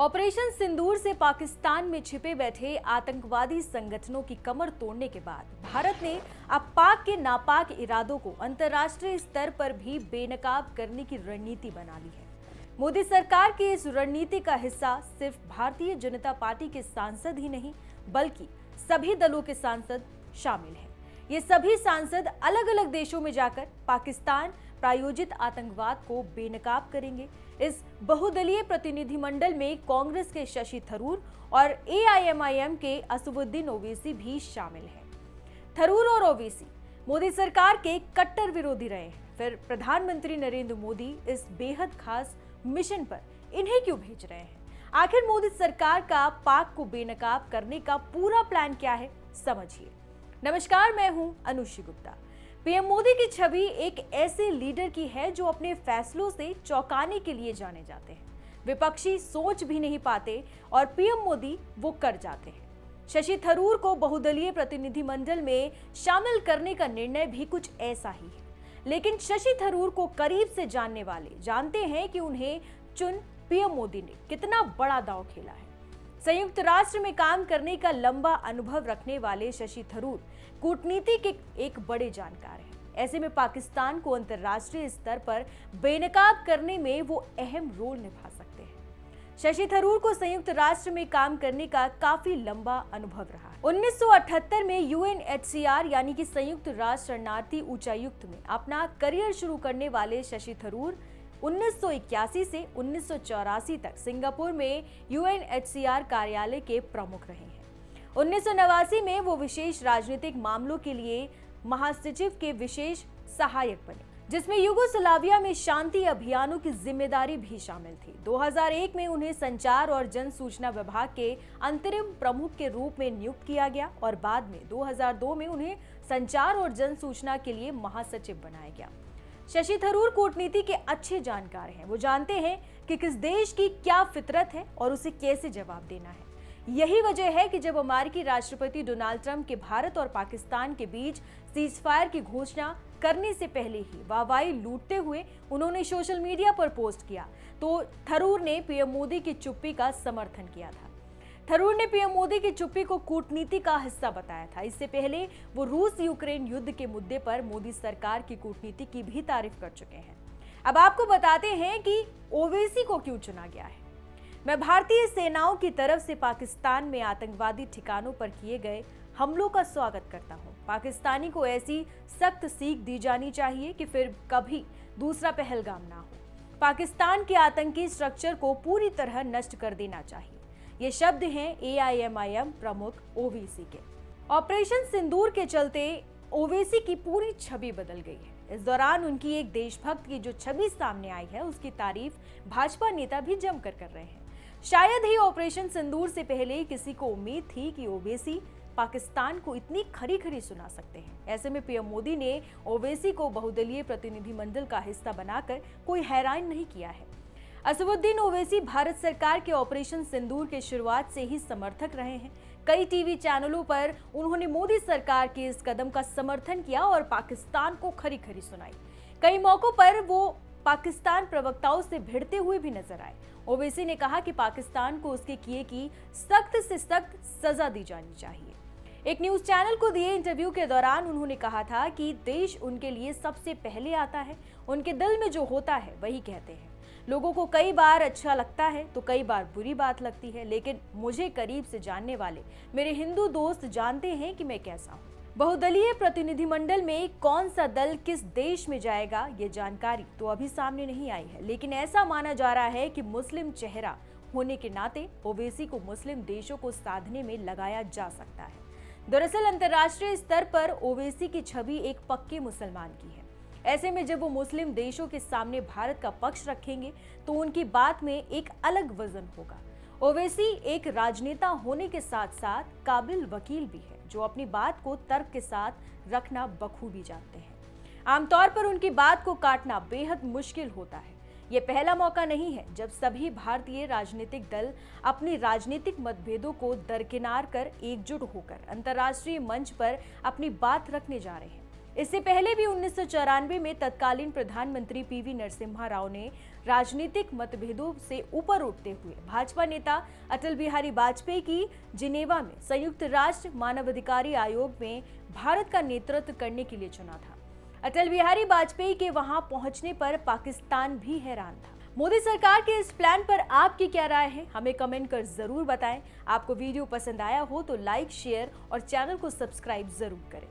Operation सिंदूर से पाकिस्तान में छिपे बैठे आतंकवादी संगठनों की कमर तोड़ने के बाद भारत ने अब पाक के नापाक इरादों को अंतर्राष्ट्रीय स्तर पर भी बेनकाब करने की रणनीति बना ली है। मोदी सरकार की इस रणनीति का हिस्सा सिर्फ भारतीय जनता पार्टी के सांसद ही नहीं बल्कि सभी दलों के सांसद शामिल हैं। ये सभी सांसद अलग अलग देशों में जाकर पाकिस्तान प्रायोजित आतंकवाद को बेनकाब करेंगे। इस बहुदलीय प्रतिनिधिमंडल में कांग्रेस के शशि थरूर और एआईएमआईएम के असदुद्दीन ओवैसी भी शामिल हैं। थरूर और ओवैसी मोदी सरकार के कट्टर विरोधी रहे हैं, फिर प्रधानमंत्री नरेंद्र मोदी इस बेहद खास मिशन पर इन्हें क्यों भेज रहे हैं? आखिर मोदी सरकार का पाक को बेनकाब करने का पूरा प्लान क्या है, समझिए। नमस्कार, मैं हूं अनुश्री गुप्ता। पीएम मोदी की छवि एक ऐसे लीडर की है जो अपने फैसलों से चौंकाने के लिए जाने जाते हैं। विपक्षी सोच भी नहीं पाते और पीएम मोदी वो कर जाते हैं। शशि थरूर को बहुदलीय प्रतिनिधिमंडल में शामिल करने का निर्णय भी कुछ ऐसा ही है, लेकिन शशि थरूर को करीब से जानने वाले जानते हैं कि उन्हें चुन पीएम मोदी ने कितना बड़ा दांव खेला है। संयुक्त राष्ट्र में काम करने का लंबा अनुभव रखने वाले शशि थरूर कूटनीति के एक बड़े जानकार हैं। ऐसे में पाकिस्तान को अंतर्राष्ट्रीय स्तर पर बेनकाब करने में वो अहम रोल निभा सकते हैं। शशि थरूर को संयुक्त राष्ट्र में काम करने का काफी लंबा अनुभव रहा है। 1978 में यूएनएचसीआर यानी कि संयुक्त राष्ट्र शरणार्थी उच्चायुक्त में अपना करियर शुरू करने वाले शशि थरूर 1981 से 1984 तक सिंगापुर में यूएनएचसीआर कार्यालय के प्रमुख रहे हैं। 1989 में वो विशेष राजनीतिक मामलों के लिए महासचिव के विशेष सहायक बने, जिसमें युगोस्लाविया में शांति अभियानों की जिम्मेदारी भी शामिल थी। 2001 में उन्हें संचार और जन सूचना विभाग के अंतरिम प्रमुख के रूप में नियुक्त किया गया और बाद में 2002 में उन्हें संचार और जन सूचना के लिए महासचिव बनाया गया। शशि थरूर कूटनीति के अच्छे जानकार हैं। वो जानते हैं कि किस देश की क्या फितरत है और उसे कैसे जवाब देना है। यही वजह है कि जब अमेरिकी राष्ट्रपति डोनाल्ड ट्रंप के भारत और पाकिस्तान के बीच सीजफायर की घोषणा करने से पहले ही वाहवाही लूटते हुए उन्होंने सोशल मीडिया पर पोस्ट किया, तो थरूर ने पीएम मोदी की चुप्पी का समर्थन किया था। थरूर ने पीएम मोदी की चुप्पी को कूटनीति का हिस्सा बताया था। इससे पहले वो रूस यूक्रेन युद्ध के मुद्दे पर मोदी सरकार की कूटनीति की भी तारीफ कर चुके हैं। अब आपको बताते हैं कि ओवैसी को क्यों चुना गया है। मैं भारतीय सेनाओं की तरफ से पाकिस्तान में आतंकवादी ठिकानों पर किए गए हमलों का स्वागत करता हूं। पाकिस्तानी को ऐसी सख्त सीख दी जानी चाहिए कि फिर कभी दूसरा पहलगाम ना हो। पाकिस्तान के आतंकी स्ट्रक्चर को पूरी तरह नष्ट कर देना चाहिए। ये शब्द हैं एआईएमआईएम प्रमुख ओवैसी के। ऑपरेशन सिंदूर के चलते ओवैसी की पूरी छवि बदल गई है। इस दौरान उनकी एक देशभक्त की जो छवि सामने आई है उसकी तारीफ भाजपा नेता भी जमकर कर रहे हैं। शायद ही ऑपरेशन सिंदूर से पहले किसी को उम्मीद थी कि ओवैसी पाकिस्तान को इतनी खरी खरी सुना सकते हैं। ऐसे में पीएम मोदी ने ओवैसी को बहुदलीय प्रतिनिधिमंडल का हिस्सा बनाकर कोई हैरान नहीं किया है। असदुद्दीन ओवैसी भारत सरकार के ऑपरेशन सिंदूर के शुरुआत से ही समर्थक रहे हैं। कई टीवी चैनलों पर उन्होंने मोदी सरकार के इस कदम का समर्थन किया और पाकिस्तान को खरी खरी सुनाई। कई मौकों पर वो पाकिस्तान प्रवक्ताओं से भिड़ते हुए भी नजर आए। ओवैसी ने कहा कि पाकिस्तान को उसके किए की सख्त से सख्त सजा दी जानी चाहिए। एक न्यूज चैनल को दिए इंटरव्यू के दौरान उन्होंने कहा था कि देश उनके लिए सबसे पहले आता है, उनके दिल में जो होता है वही कहते हैं। लोगों को कई बार अच्छा लगता है तो कई बार बुरी बात लगती है, लेकिन मुझे करीब से जानने वाले मेरे हिंदू दोस्त जानते हैं कि मैं कैसा हूँ। बहुदलीय प्रतिनिधिमंडल में कौन सा दल किस देश में जाएगा ये जानकारी तो अभी सामने नहीं आई है, लेकिन ऐसा माना जा रहा है कि मुस्लिम चेहरा होने के नाते ओवैसी को मुस्लिम देशों को साधने में लगाया जा सकता है। दरअसल अंतर्राष्ट्रीय स्तर पर ओवैसी की छवि एक पक्के मुसलमान की है। ऐसे में जब वो मुस्लिम देशों के सामने भारत का पक्ष रखेंगे तो उनकी बात में एक अलग वजन होगा। ओवैसी एक राजनेता होने के साथ साथ काबिल वकील भी है, जो अपनी बात को तर्क के साथ रखना बखूबी जानते हैं। आमतौर पर उनकी बात को काटना बेहद मुश्किल होता है। ये पहला मौका नहीं है जब सभी भारतीय राजनीतिक दल अपनी राजनीतिक मतभेदों को दरकिनार कर एकजुट होकर अंतर्राष्ट्रीय मंच पर अपनी बात रखने जा रहे हैं। इससे पहले भी 1994 में तत्कालीन प्रधानमंत्री पीवी नरसिम्हा राव ने राजनीतिक मतभेदों से ऊपर उठते हुए भाजपा नेता अटल बिहारी वाजपेयी की जिनेवा में संयुक्त राष्ट्र मानवाधिकार आयोग में भारत का नेतृत्व करने के लिए चुना था। अटल बिहारी वाजपेयी के वहां पहुंचने पर पाकिस्तान भी हैरान था। मोदी सरकार के इस प्लान पर आपकी क्या राय है, हमें कमेंट कर जरूर बताएं। आपको वीडियो पसंद आया हो तो लाइक, शेयर और चैनल को सब्सक्राइब जरूर करें।